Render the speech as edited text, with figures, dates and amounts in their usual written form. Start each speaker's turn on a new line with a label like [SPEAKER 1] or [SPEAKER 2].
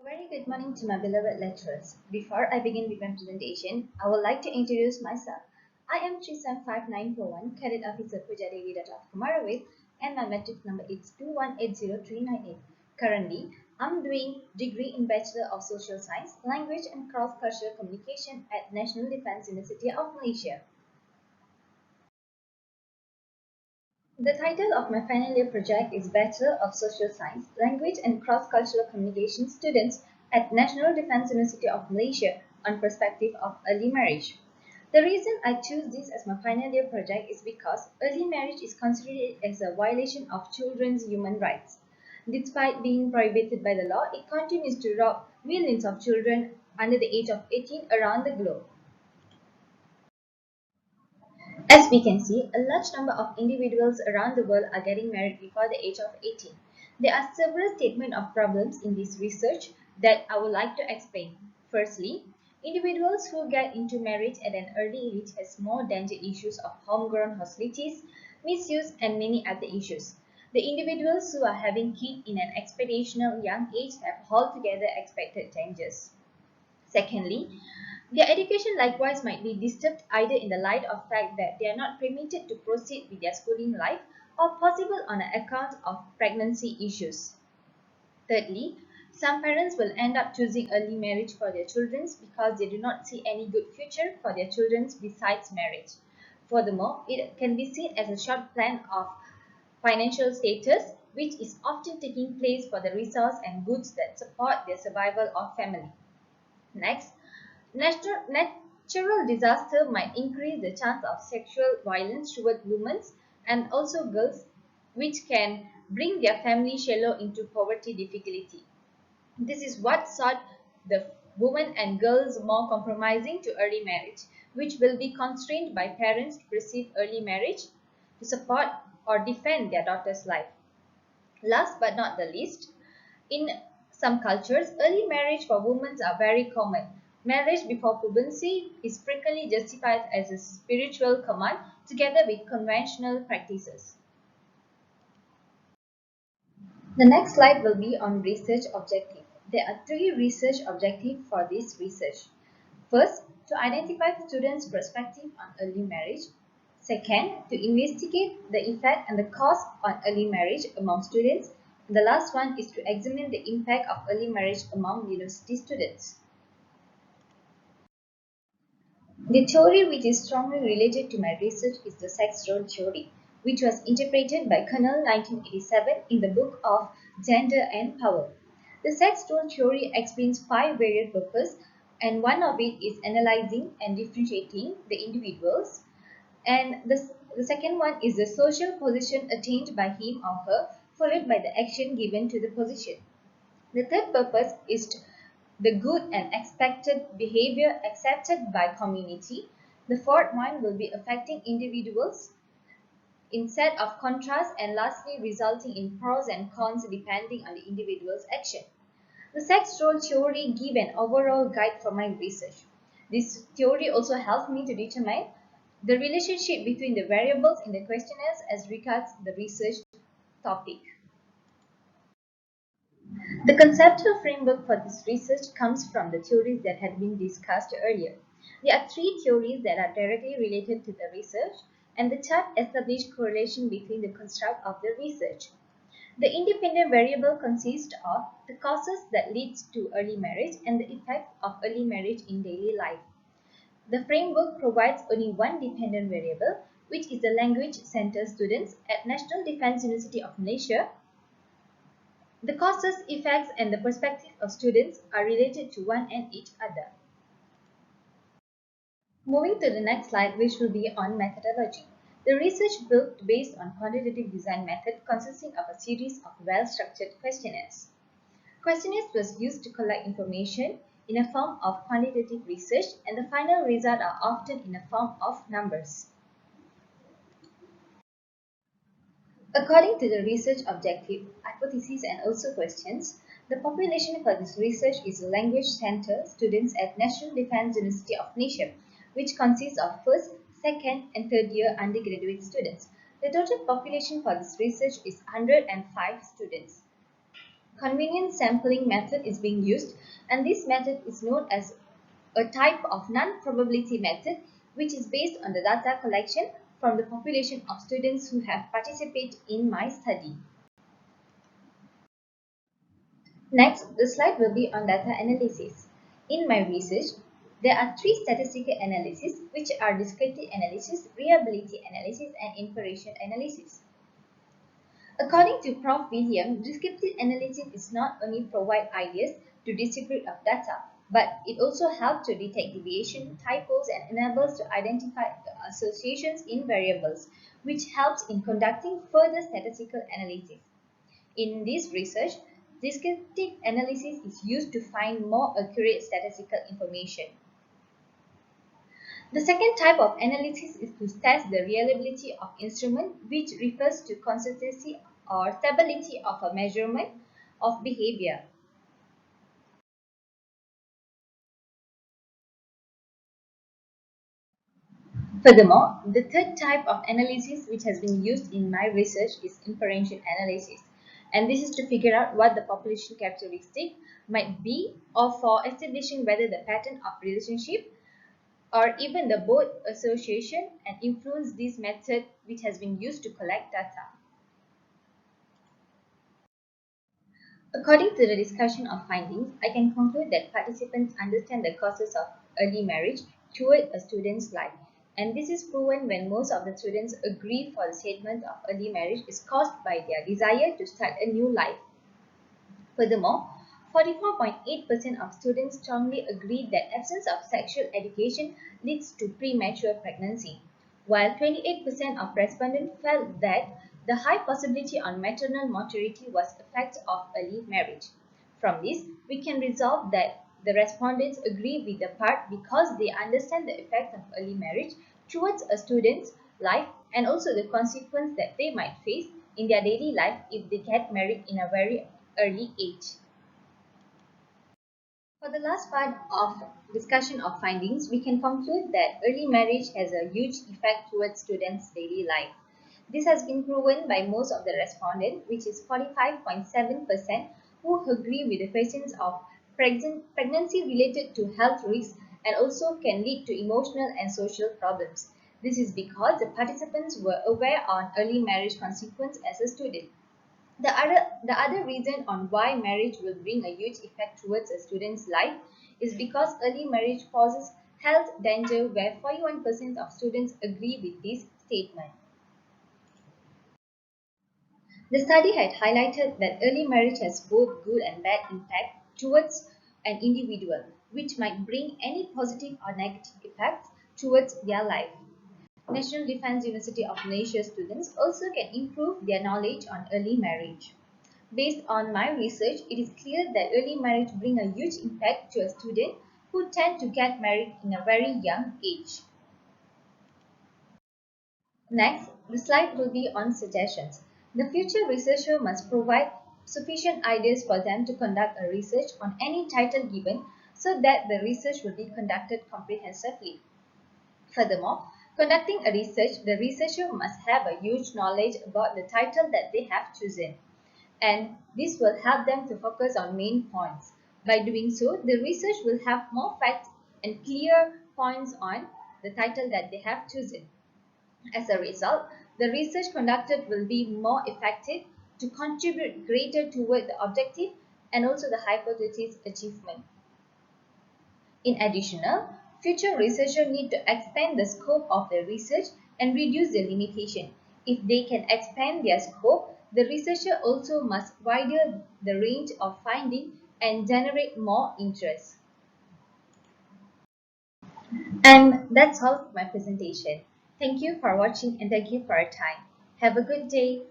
[SPEAKER 1] Very good morning to my beloved lecturers. Before I begin with my presentation, I would like to introduce myself. I am 375941, Cadet Officer Pojaa of Kumarawit, and my matrix number is 2180398. Currently, I'm doing degree in Bachelor of Social Science, Language and Cross-Cultural Communication at National Defence University of Malaysia. The title of my final year project is Bachelor of Social Science, Language and Cross-Cultural Communication Students at National Defence University of Malaysia on Perspective of Early Marriage. The reason I choose this as my final year project is because early marriage is considered as a violation of children's human rights. Despite being prohibited by the law, it continues to rob millions of children under the age of 18 around the globe. As we can see, a large number of individuals around the world are getting married before the age of 18. There are several statements of problems in this research that I would like to explain. Firstly, individuals who get into marriage at an early age has more danger issues of homegrown hostilities, misuse, and many other issues. The individuals who are having kids in an expectational young age have altogether expected dangers. Secondly, their education likewise might be disturbed either in the light of fact that they are not permitted to proceed with their schooling life or possible on account of pregnancy issues. Thirdly, some parents will end up choosing early marriage for their children because they do not see any good future for their children besides marriage. Furthermore, it can be seen as a short plan of financial status, which is often taking place for the resource and goods that support the survival of family. Next, natural disaster might increase the chance of sexual violence toward women and also girls, which can bring their family shallow into poverty difficulty. This is what sought the women and girls more compromising to early marriage, which will be constrained by parents to perceive early marriage to support or defend their daughter's life. Last but not the least, in some cultures, early marriage for women are very common. Marriage before puberty is frequently justified as a spiritual command together with conventional practices. The next slide will be on research objective. There are three research objectives for this research. First, to identify the students' perspective on early marriage. Second, to investigate the effect and the cause on early marriage among students. And the last one is to examine the impact of early marriage among university students. The theory which is strongly related to my research is the sex role theory, which was interpreted by Connell 1987 in the book of Gender and Power. The sex role theory explains five varied purposes, and one of it is analyzing and differentiating the individuals. And the second one is the social position attained by him or her, followed by the action given to the position. The third purpose is the good and expected behavior accepted by community. The fourth one will be affecting individuals in set of contrast, and lastly resulting in pros and cons depending on the individual's action. The sex role theory gives an overall guide for my research. This theory also helped me to determine the relationship between the variables in the questionnaires as regards the research topic. The conceptual framework for this research comes from the theories that had been discussed earlier. There are three theories that are directly related to the research, and the chart established correlation between the construct of the research. The independent variable consists of the causes that leads to early marriage and the effects of early marriage in daily life. The framework provides only one dependent variable, which is the language center students at National Defence University of Malaysia. The causes, effects, and the perspective of students are related to one and each other. Moving to the next slide, which will be on methodology. The research built based on quantitative design method consisting of a series of well-structured questionnaires. Questionnaires was used to collect information in a form of quantitative research, and the final results are often in a form of numbers. According to the research objective, hypotheses, and also questions, the population for this research is language center students at National Defence University of Malaysia, which consists of first, second, and third year undergraduate students. The total population for this research is 105 students. convenient sampling method is being used, and this method is known as a type of non-probability method, which is based on the data collection from the population of students who have participated in my study. Next, the slide will be on data analysis. In my research, there are three statistical analyses, which are descriptive analysis, reliability analysis, and inferential analysis. According to Prof. William, descriptive analysis is not only provide ideas to distribute of data, but it also helps to detect deviation, typos, and enables to identify the associations in variables, which helps in conducting further statistical analysis. In this research, descriptive analysis is used to find more accurate statistical information. The second type of analysis is to test the reliability of instrument, which refers to consistency or stability of a measurement of behavior. Furthermore, the third type of analysis which has been used in my research is inferential analysis. And this is to figure out what the population characteristic might be or for establishing whether the pattern of relationship or even the both association and influence this method which has been used to collect data. According to the discussion of findings, I can conclude that participants understand the causes of early marriage toward a student's life. And this is proven when most of the students agree for the statement of early marriage is caused by their desire to start a new life. Furthermore, 44.8% of students strongly agreed that absence of sexual education leads to premature pregnancy, while 28% of respondents felt that the high possibility on maternal mortality was effect of early marriage. From this, we can resolve that the respondents agree with the part because they understand the effect of early marriage towards a student's life and also the consequence that they might face in their daily life if they get married in a very early age. For the last part of discussion of findings, we can conclude that early marriage has a huge effect towards students' daily life. This has been proven by most of the respondents, which is 45.7%, who agree with the questions of pregnancy related to health risks and also can lead to emotional and social problems. This is because the participants were aware on early marriage consequence as a student. The other reason on why marriage will bring a huge effect towards a student's life is because early marriage poses health danger where 41% of students agree with this statement. The study had highlighted that early marriage has both good and bad impact towards an individual, which might bring any positive or negative effects towards their life. National Defense University of Malaysia students also can improve their knowledge on early marriage. Based on my research, it is clear that early marriage brings a huge impact to a student who tend to get married in a very young age. Next, the slide will be on suggestions. The future researcher must provide sufficient ideas for them to conduct a research on any title given so that the research will be conducted comprehensively. Furthermore, conducting a research, the researcher must have a huge knowledge about the title that they have chosen, and this will help them to focus on main points. By doing so, the research will have more facts and clear points on the title that they have chosen. As a result, the research conducted will be more effective to contribute greater toward the objective and also the hypothesis achievement. In addition, future researchers need to expand the scope of the research and reduce the limitation. If they can expand their scope, the researcher also must widen the range of finding and generate more interest. And that's all for my presentation. Thank you for watching and thank you for your time. Have a good day.